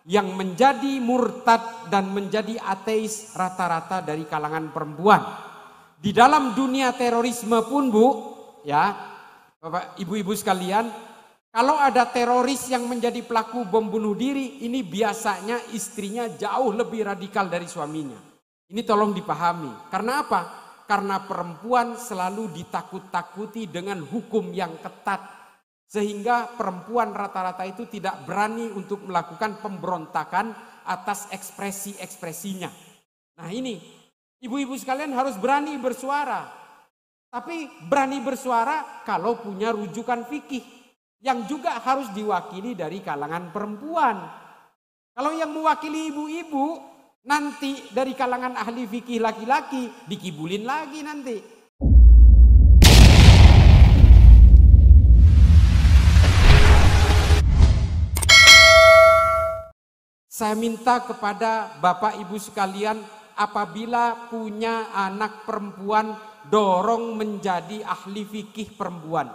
yang menjadi murtad dan menjadi ateis rata-rata dari kalangan perempuan. Di dalam dunia terorisme pun Bu, ya Bapak Ibu-ibu sekalian, kalau ada teroris yang menjadi pelaku bom bunuh diri, ini biasanya istrinya jauh lebih radikal dari suaminya. Ini tolong dipahami. Karena apa? Karena perempuan selalu ditakut-takuti dengan hukum yang ketat. Sehingga perempuan rata-rata itu tidak berani untuk melakukan pemberontakan atas ekspresi-ekspresinya. Nah ini, ibu-ibu sekalian harus berani bersuara. Tapi berani bersuara kalau punya rujukan fikih. Yang juga harus diwakili dari kalangan perempuan. Kalau yang mewakili ibu-ibu nanti dari kalangan ahli fikih laki-laki dikibulin lagi nanti. Saya minta kepada Bapak Ibu sekalian, apabila punya anak perempuan, dorong menjadi ahli fikih perempuan.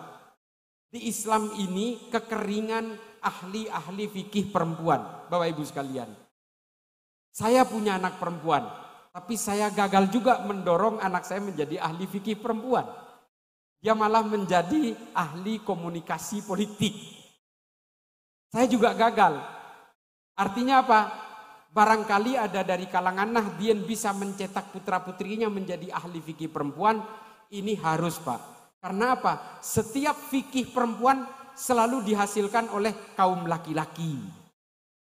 Di Islam ini kekeringan ahli-ahli fikih perempuan, Bapak Ibu sekalian. Saya punya anak perempuan, tapi saya gagal juga mendorong anak saya menjadi ahli fikih perempuan. Dia malah menjadi ahli komunikasi politik. Saya juga gagal. Artinya apa? Barangkali ada dari kalangan Nahdien bisa mencetak putra-putrinya menjadi ahli fikih perempuan. Ini harus Pak. Karena apa? Setiap fikih perempuan selalu dihasilkan oleh kaum laki-laki.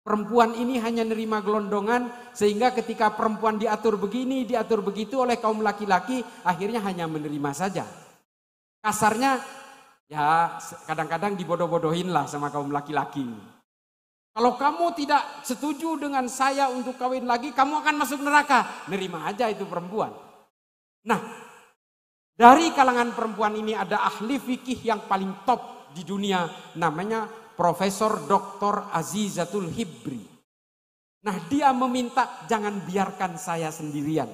Perempuan ini hanya nerima gelondongan, sehingga ketika perempuan diatur begini, diatur begitu oleh kaum laki-laki, akhirnya hanya menerima saja. Kasarnya, ya kadang-kadang dibodoh-bodohin lah sama kaum laki-laki. Kalau kamu tidak setuju dengan saya untuk kawin lagi, kamu akan masuk neraka. Nerima aja itu perempuan. Nah, dari kalangan perempuan ini ada ahli fikih yang paling top di dunia, namanya Profesor Dr. Azizatul Hibri. Nah, dia meminta jangan biarkan saya sendirian,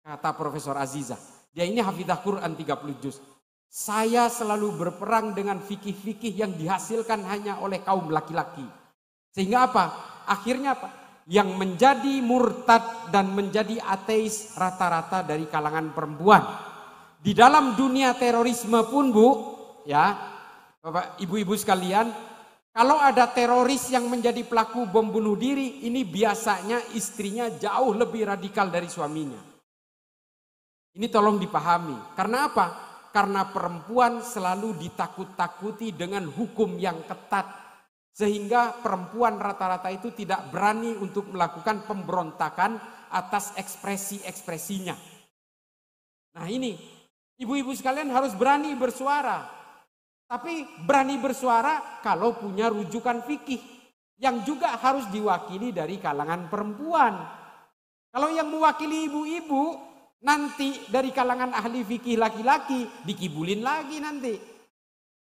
kata Profesor Azizah. Dia ini hafizah Quran 30 juz. Saya selalu berperang dengan fikih-fikih yang dihasilkan hanya oleh kaum laki-laki. Sehingga apa? Akhirnya apa? Yang menjadi murtad dan menjadi ateis rata-rata dari kalangan perempuan. Di dalam dunia terorisme pun Bu, ya Bapak Ibu-ibu sekalian, kalau ada teroris yang menjadi pelaku bom bunuh diri, ini biasanya istrinya jauh lebih radikal dari suaminya. Ini tolong dipahami. Karena apa? Karena perempuan selalu ditakut-takuti dengan hukum yang ketat. Sehingga perempuan rata-rata itu tidak berani untuk melakukan pemberontakan atas ekspresi-ekspresinya. Nah ini, ibu-ibu sekalian harus berani bersuara. Tapi berani bersuara kalau punya rujukan fikih. Yang juga harus diwakili dari kalangan perempuan. Kalau yang mewakili ibu-ibu nanti dari kalangan ahli fikih laki-laki dikibulin lagi nanti.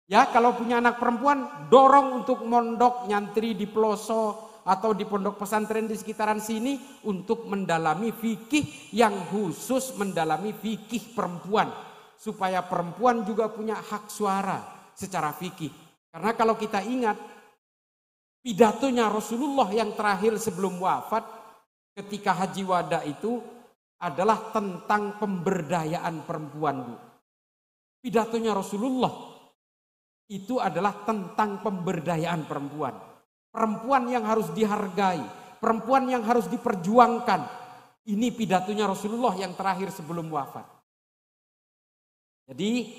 Ya, kalau punya anak perempuan, dorong untuk mondok nyantri di pelosok atau di pondok pesantren di sekitaran sini untuk mendalami fikih yang khusus mendalami fikih perempuan. Supaya perempuan juga punya hak suara secara fikih. Karena kalau kita ingat, pidatonya Rasulullah yang terakhir sebelum wafat ketika Haji Wada itu adalah tentang pemberdayaan perempuan, Bu. Pidatonya Rasulullah itu adalah tentang pemberdayaan perempuan. Perempuan yang harus dihargai, perempuan yang harus diperjuangkan. Ini pidatonya Rasulullah yang terakhir sebelum wafat. Jadi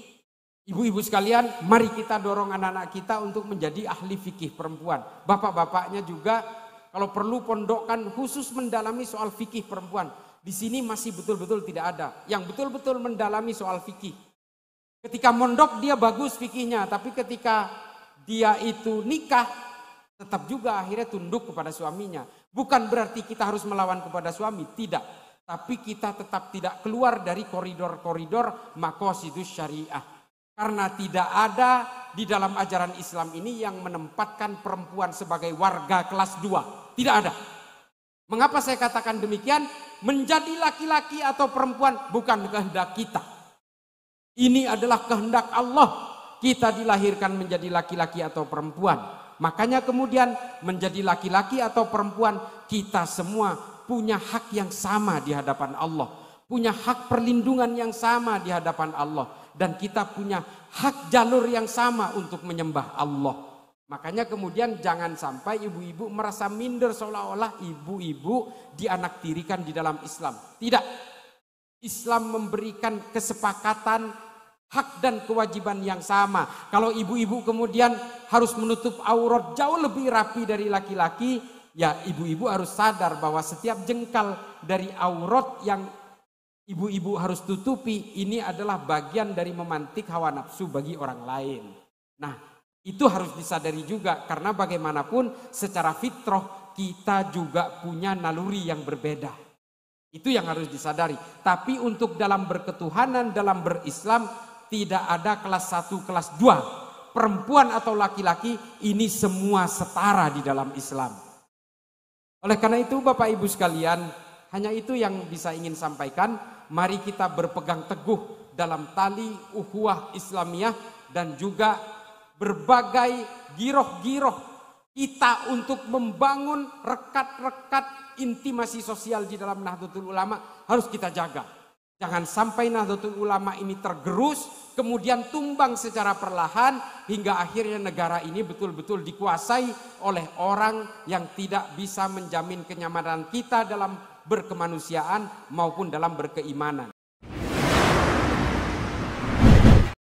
ibu-ibu sekalian, mari kita dorong anak-anak kita untuk menjadi ahli fikih perempuan. Bapak-bapaknya juga kalau perlu pondokkan khusus mendalami soal fikih perempuan. Di sini masih betul-betul tidak ada yang betul-betul mendalami soal fikih. Ketika mondok dia bagus fikihnya, tapi ketika dia itu nikah tetap juga akhirnya tunduk kepada suaminya. Bukan berarti kita harus melawan kepada suami, tidak. Tapi kita tetap tidak keluar dari koridor-koridor maqasidus syariah. Karena tidak ada di dalam ajaran Islam ini yang menempatkan perempuan sebagai warga kelas 2. Tidak ada. Mengapa saya katakan demikian? Menjadi laki-laki atau perempuan bukan kehendak kita. Ini adalah kehendak Allah. Kita dilahirkan menjadi laki-laki atau perempuan. Makanya kemudian menjadi laki-laki atau perempuan, kita semua punya hak yang sama di hadapan Allah. Punya hak perlindungan yang sama di hadapan Allah. Dan kita punya hak jalur yang sama untuk menyembah Allah. Makanya kemudian jangan sampai ibu-ibu merasa minder seolah-olah ibu-ibu dianaktirikan di dalam Islam. Tidak. Islam memberikan kesepakatan hak dan kewajiban yang sama. Kalau ibu-ibu kemudian harus menutup aurat jauh lebih rapi dari laki-laki, ya ibu-ibu harus sadar bahwa setiap jengkal dari aurat yang ibu-ibu harus tutupi ini adalah bagian dari memantik hawa nafsu bagi orang lain. Nah, itu harus disadari juga karena bagaimanapun secara fitrah kita juga punya naluri yang berbeda. Itu yang harus disadari. Tapi untuk dalam berketuhanan, dalam berislam, tidak ada kelas 1, kelas 2. Perempuan atau laki-laki ini semua setara di dalam Islam. Oleh karena itu Bapak Ibu sekalian, hanya itu yang bisa ingin sampaikan. Mari kita berpegang teguh dalam tali ukhuwah Islamiyah dan juga berbagai giroh-giroh kita untuk membangun rekat-rekat intimasi sosial di dalam Nahdlatul Ulama harus kita jaga. Jangan sampai Nahdlatul Ulama ini tergerus, kemudian tumbang secara perlahan hingga akhirnya negara ini betul-betul dikuasai oleh orang yang tidak bisa menjamin kenyamanan kita dalam berkemanusiaan maupun dalam berkeimanan.